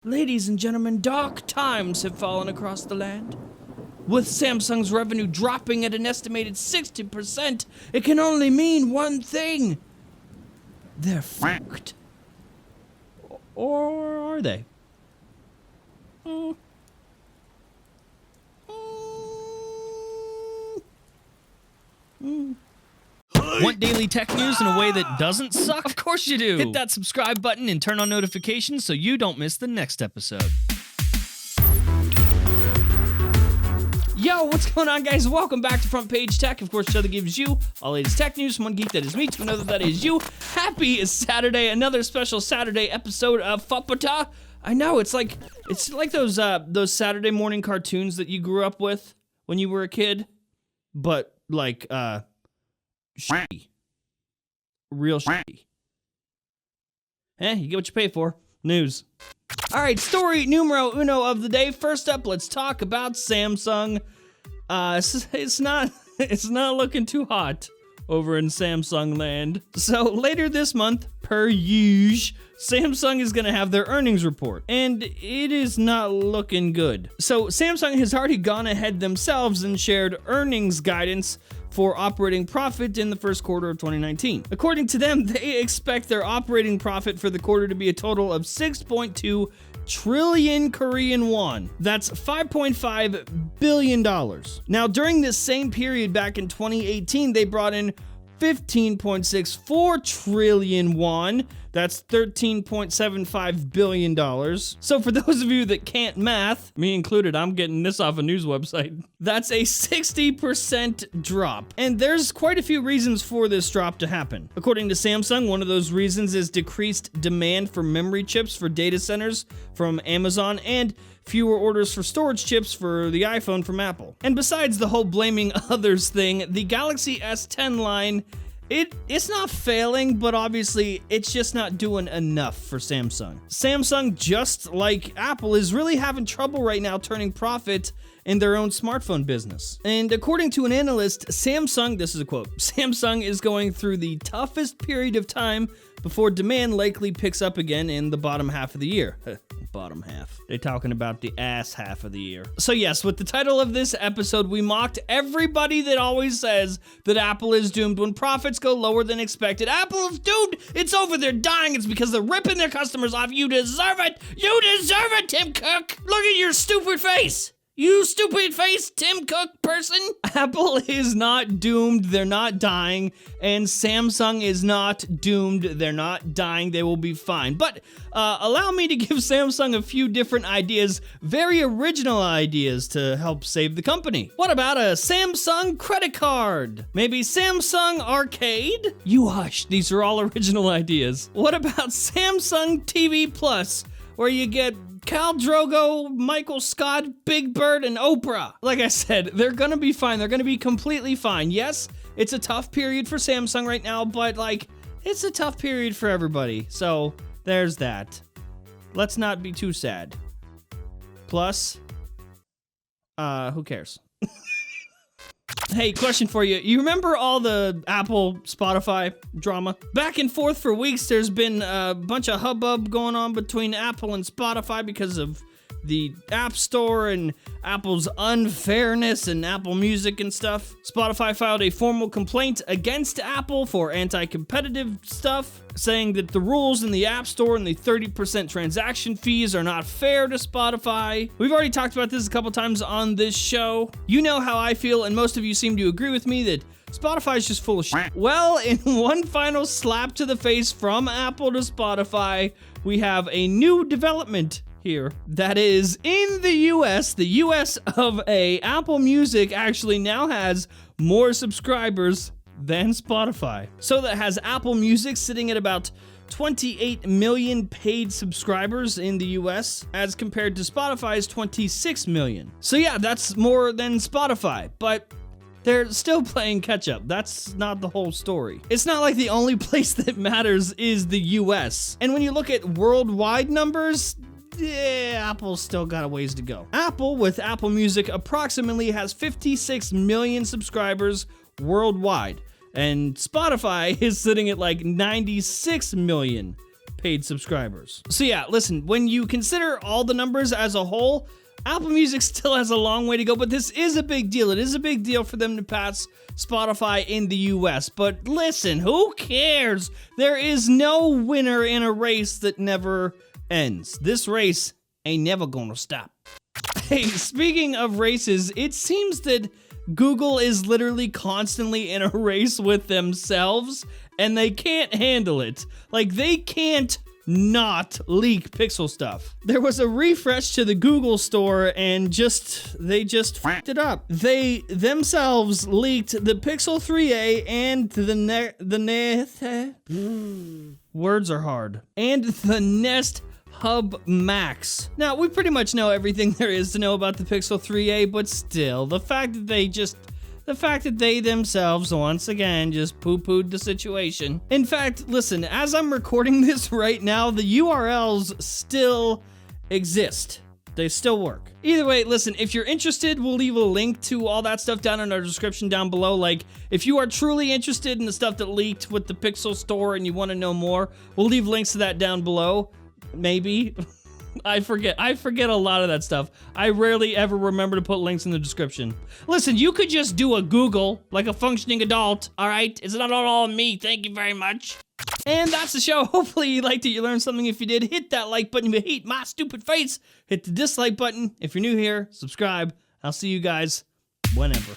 Ladies and gentlemen, dark times have fallen across the land. With Samsung's revenue dropping at an estimated 60%, it can only mean one thing. They're fucked. Or are they? Want daily tech news in a way that doesn't suck? Of course you do. Hit that subscribe button and turn on notifications so you don't miss the next episode. Yo, what's going on, guys? Welcome back to Front Page Tech. Of course, the show that gives you all latest tech news from one geek that is me to another that is you. Happy Saturday, another special Saturday episode of Fupata. I know, it's like those Saturday morning cartoons that you grew up with when you were a kid, but like shitty. Real shitty. You get what you pay for. News. All right, story numero uno of the day. First up, let's talk about Samsung. It's not looking too hot over in Samsung land. So later this month, per usual, Samsung is gonna have their earnings report, and it is not looking good. So Samsung has already gone ahead themselves and shared earnings guidance for operating profit in the first quarter of 2019. According to them, they expect their operating profit for the quarter to be a total of 6.2 trillion Korean won. That's $5.5 billion. Now, during this same period back in 2018, they brought in 15.64 trillion won. That's $13.75 billion. So for those of you that can't math, me included, I'm getting this off a news website. That's a 60% drop. And there's quite a few reasons for this drop to happen. According to Samsung, one of those reasons is decreased demand for memory chips for data centers from Amazon and fewer orders for storage chips for the iPhone from Apple. And besides the whole blaming others thing, the Galaxy S10 line, it's not failing, but obviously it's just not doing enough for Samsung. Samsung, just like Apple, is really having trouble right now turning profit in their own smartphone business. And according to an analyst, Samsung, this is a quote, Samsung is going through the toughest period of time before demand likely picks up again in the bottom half of the year. Bottom half. They're talking about the ass half of the year. So yes, with the title of this episode, we mocked everybody that always says that Apple is doomed when profits go lower than expected. Apple is doomed. It's over. They're dying. It's because they're ripping their customers off. You deserve it. You deserve it, Tim Cook. Look at your stupid face. You stupid face Tim Cook person. Apple is not doomed. They're not dying. And Samsung is not doomed. They're not dying. They will be fine. But allow me to give Samsung a few different ideas, very original ideas to help save the company. What about a Samsung credit card? Maybe Samsung Arcade? You hush. These are all original ideas. What about Samsung TV Plus, where you get Khal Drogo, Michael Scott, Big Bird, and Oprah? Like I said, they're gonna be fine. They're gonna be completely fine. Yes, it's a tough period for Samsung right now, but like, it's a tough period for everybody. So there's that. Let's not be too sad. Plus, who cares? Hey, question for you. You remember all the Apple, Spotify drama? Back and forth for weeks, there's been a bunch of hubbub going on between Apple and Spotify because of the App Store and Apple's unfairness and Apple Music and stuff. Spotify filed a formal complaint against Apple for anti-competitive stuff, saying that the rules in the App Store and the 30% transaction fees are not fair to Spotify. We've already talked about this a couple times on this show. You know how I feel, and most of you seem to agree with me that Spotify is just full of shit. Well, in one final slap to the face from Apple to Spotify, we have a new development here. That is, in the US of A, Apple Music actually now has more subscribers than Spotify. So that has Apple Music sitting at about 28 million paid subscribers in the US as compared to Spotify's 26 million. So yeah, that's more than Spotify, but they're still playing catch up. That's not the whole story. It's not like the only place that matters is the US. And when you look at worldwide numbers, Apple's still got a ways to go. Apple, with Apple Music, approximately has 56 million subscribers worldwide, and Spotify is sitting at like 96 million paid subscribers. So yeah, listen, when you consider all the numbers as a whole, Apple Music still has a long way to go, but this is a big deal. It is a big deal for them to pass Spotify in the US. But listen, who cares? There is no winner in a race that never ends. This race ain't never gonna stop. Hey, speaking of races, it seems that Google is literally constantly in a race with themselves, and they can't handle it. Like, they can't not leak Pixel stuff. There was a refresh to the Google store and they just fucked it up. They themselves leaked the Pixel 3a and words are hard. And the Nest Hub Max. Now, we pretty much know everything there is to know about the Pixel 3a, but still, the fact that they themselves, once again, just poo-pooed the situation. In fact, listen, as I'm recording this right now, the URLs still exist. They still work. Either way, listen, if you're interested, we'll leave a link to all that stuff down in our description down below. Like, if you are truly interested in the stuff that leaked with the Pixel store and you want to know more, we'll leave links to that down below. Maybe. I forget a lot of that stuff. I rarely ever remember to put links in the description. Listen, you could just do a Google like a functioning adult, all right? It's not all on me. Thank you very much. And that's the show. Hopefully you liked it. You learned something. If you did, hit that like button. If you hate my stupid face, hit the dislike button. If you're new here, subscribe. I'll see you guys whenever.